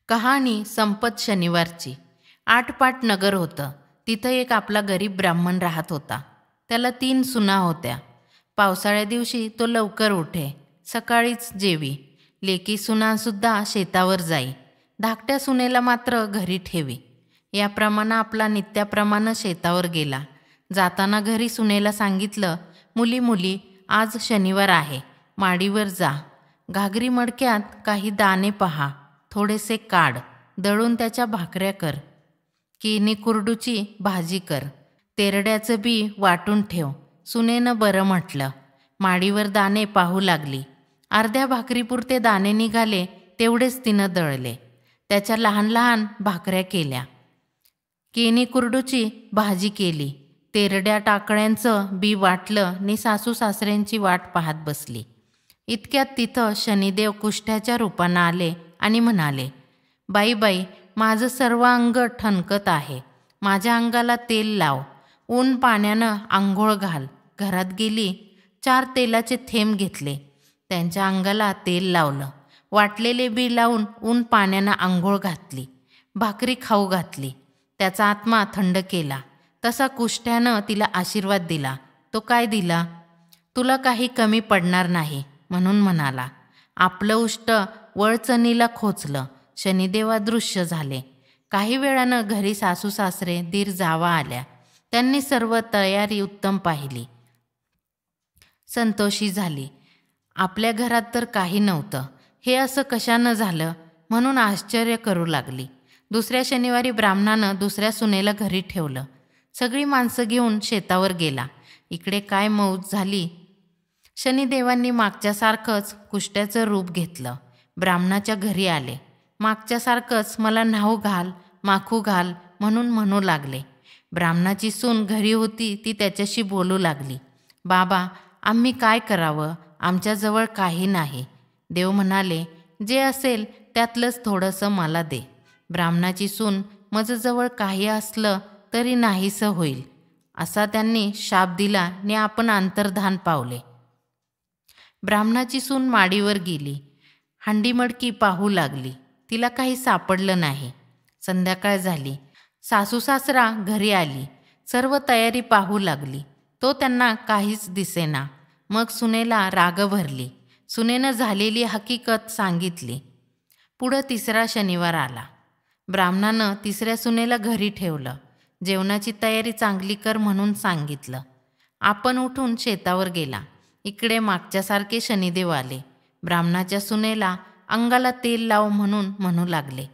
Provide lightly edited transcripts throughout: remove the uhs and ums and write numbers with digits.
कहाणी संपत शनिवारची. आटपाट नगर होतं. तिथं एक आपला गरीब ब्राह्मण राहत होता. त्याला 3 सुना होत्या. पावसाळ्या दिवशी तो लवकर उठे, सकाळीच जेवी. लेकी सुनासुद्धा शेतावर जाई, धाकट्या सुनेला मात्र घरी ठेवी. याप्रमाणे आपला नित्याप्रमाणे शेतावर गेला. जाताना घरी सुनेला सांगितलं, मुली मुली आज शनिवार आहे, माडीवर जा. घागरी मडक्यात काही दाणे पहा, थोडेसे काढ, दळून त्याच्या भाकऱ्या कर. किनी कुरडूची भाजी कर, तेरड्याचं बी वाटून ठेव. सुनेनं बरं म्हटलं. माडीवर दाणे पाहू लागली. अर्ध्या भाकरीपुरते दाणे निघाले, तेवढेच तिनं दळले. त्याच्या लहान लहान भाकऱ्या केल्या. किनी कुरडूची भाजी केली. तेरड्या टाकळ्यांचं बी वाटलं नि सासू सासऱ्यांची वाट पाहत बसली. इतक्यात तिथं शनिदेव कुष्ठ्याच्या रूपानं आले आणि म्हणाले, बाई बाई, माझं सर्व अंग ठणकत आहे, माझ्या अंगाला तेल लाव. ऊन पाण्यानं आंघोळ घाल. घरात गेली. 4 तेलाचे थेंब घेतले, त्यांच्या अंगाला तेल लावलं. वाटलेले बी लावून ऊन पाण्यानं आंघोळ घातली. भाकरी खाऊ घातली. त्याचा आत्मा थंड केला. तसा कुष्ठ्यानं तिला आशीर्वाद दिला. तो काय दिला? तुला काही कमी पडणार नाही म्हणून म्हणाला. आपलं उष्ट वळचणीला खोचलं. शनिदेव अदृश्य झाले. काही वेळानं घरी सासू सासरे दीर जावा आल्या. त्यांनी सर्व तयारी उत्तम पाहिली, संतोषी झाली. आपल्या घरात तर काही नव्हतं, हे असं कशानं झालं म्हणून आश्चर्य करू लागली. दुसऱ्या शनिवारी ब्राह्मणानं दुसऱ्या सुनेला घरी ठेवलं. सगळी माणसं घेऊन शेतावर गेला. इकडे काय मौज झाली. शनिदेवांनी मागच्यासारखंच कुष्ठ्याचं रूप घेतलं. ब्राह्मणाच्या घरी आले. मागच्यासारखंच मला न्हाऊ घाल, माखू घाल म्हणून म्हणू लागले. ब्राह्मणाची सून घरी होती, ती त्याच्याशी बोलू लागली. बाबा, आम्ही काय करावं, आमच्याजवळ काही नाही. देव म्हणाले, जे असेल त्यातलंच थोडंसं मला दे. ब्राह्मणाची सून, माझ्याजवळ काही असलं तरी नाहीसं होईल, असा त्यांनी शाप दिला नि आपण अंतर्धान पावले. ब्राह्मणाची सून माडीवर गेली. हंडी मडकी पाहू लागली. तिला काही सापडलं नाही. संध्याकाळ झाली. सासू सासरा घरी आली. सर्व तयारी पाहू लागली. तो त्यांना काहीच दिसेना. मग सुनेला राग भरली. सुनेनं झालेली हकीकत सांगितली. पुढं 3रा शनिवार आला. ब्राह्मणानं 3ऱ्या सुनेला घरी ठेवलं. जेवणाची तयारी चांगली कर म्हणून सांगितलं. आपण उठून शेतावर गेला. इकडे मागच्यासारखे शनिदेव आले. ब्राह्मणाच्या सुनेला अंगाला तेल लाव म्हणून म्हणू लागले.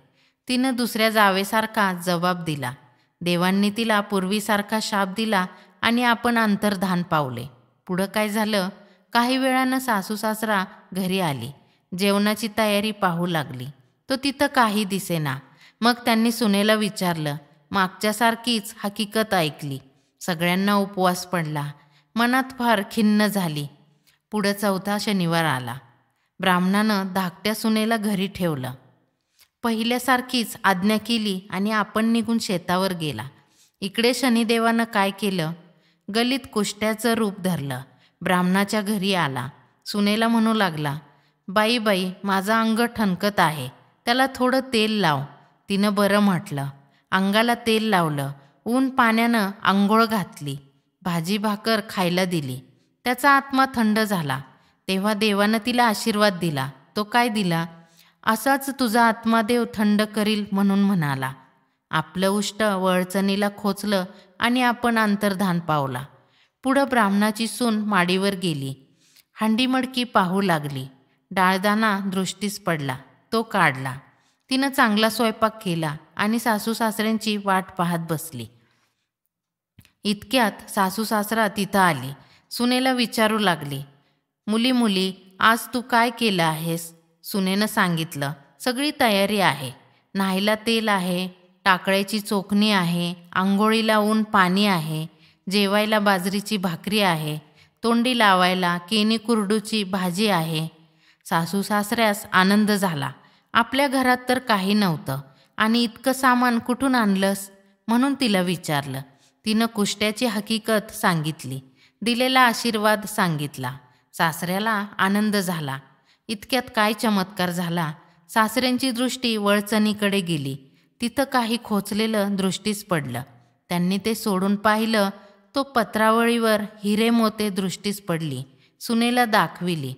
तिनं दुसऱ्या जावेसारखा जबाब दिला. देवांनी तिला पूर्वीसारखा शाप दिला आणि आपण अंतर्धान पावले. पुढं काय झालं? काही वेळानं सासू सासरा घरी आली. जेवणाची तयारी पाहू लागली. तो तिथं काही दिसेना. मग त्यांनी सुनेला विचारलं. मागच्यासारखीच हकीकत ऐकली. सगळ्यांना उपवास पडला. मनात फार खिन्न झाली. पुढं 4था शनिवार आला. ब्राह्मणानं धाकट्या सुनेला घरी ठेवलं. पहिल्यासारखीच आज्ञा केली आणि आपण निघून शेतावर गेला. इकडे शनिदेवानं काय केलं? गलीत कुष्ठ्याचं रूप धरलं. ब्राह्मणाच्या घरी आला. सुनेला म्हणू लागला, बाई बाई, माझं अंग ठणकत आहे, त्याला थोडं तेल लाव. तिनं बरं म्हटलं. अंगाला तेल लावलं. ऊन पाण्यानं आंघोळ घातली. भाजी भाकर खायला दिली. त्याचा आत्मा थंड झाला. तेव्हा देवानं तिला आशीर्वाद दिला. तो काय दिला? असाच तुझा आत्मादेव थंड करील म्हणून म्हणाला. आपलं उष्ट वळचणीला खोचलं आणि आपण अंतर्धान पावला. पुढं ब्राह्मणाची सून माडीवर गेली. हंडी मडकी पाहू लागली. डाळदाणा दृष्टीस पडला. तो काढला. तिनं चांगला स्वयंपाक केला आणि सासू सासऱ्यांची वाट पाहत बसली. इतक्यात सासू सासरा तिथं आली. सुनेला विचारू लागली, मुली मुली, आज तू काय केलं आहेस? सुनेनं सांगितलं, सगळी तयारी आहे. न्हायला तेल आहे, टाकळ्याची चोखणी आहे, आंघोळीला ऊन पाणी आहे, जेवायला बाजरीची भाकरी आहे, तोंडी लावायला केनी कुरडूची भाजी आहे. सासू सासऱ्यास आनंद झाला. आपल्या घरात तर काही नव्हतं आणि इतकं सामान कुठून आणलंस म्हणून तिला विचारलं. तिनं कुष्ठ्याची हकीकत सांगितली. दिलेला आशीर्वाद सांगितला. सासऱ्याला आनंद झाला. इतक्यात काय चमत्कार झाला. सासऱ्यांची दृष्टी वळचणीकडे गेली. तिथं काही खोचलेलं दृष्टीस पडलं. त्यांनी ते सोडून पाहिलं. तो पत्रावळीवर हिरे मोते दृष्टीस पडली. सुनेला दाखविली.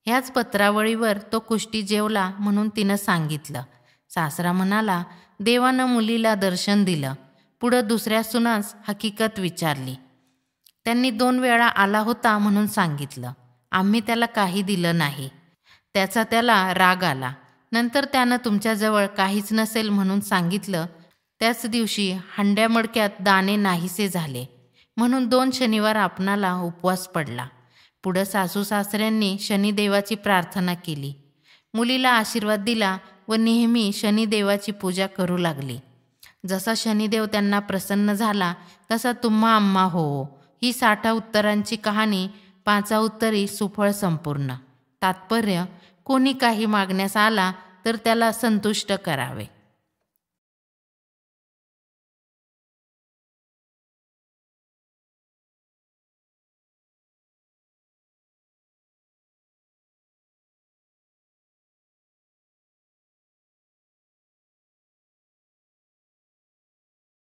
ह्याच पत्रावळीवर तो कुष्टी जेवला म्हणून तिनं सांगितलं. सासरा म्हणाला, देवानं मुलीला दर्शन दिलं. पुढं दुसऱ्या सुनास हकीकत विचारली. त्यांनी 2 वेळा आला होता म्हणून सांगितलं. आम्ही त्याला काही दिलं नाही. त्याचा त्याला राग आला. नंतर त्यानं तुमच्याजवळ काहीच नसेल म्हणून सांगितलं. त्याच दिवशी हंड्या मडक्यात दाणे नाहीसे झाले म्हणून 2 शनिवार आपणाला उपवास पडला. पुढं सासू सासऱ्यांनी शनिदेवाची प्रार्थना केली. मुलीला आशीर्वाद दिला व नेहमी शनिदेवाची पूजा करू लागली. जसा शनिदेव त्यांना प्रसन्न झाला तसा तुम्हा आम्हा हो. ही 60 उत्तरांची कहाणी 5 उत्तरी सुफळ संपूर्ण. तात्पर्य, कोणी काही मागण्यास आला तर त्याला संतुष्ट करावे.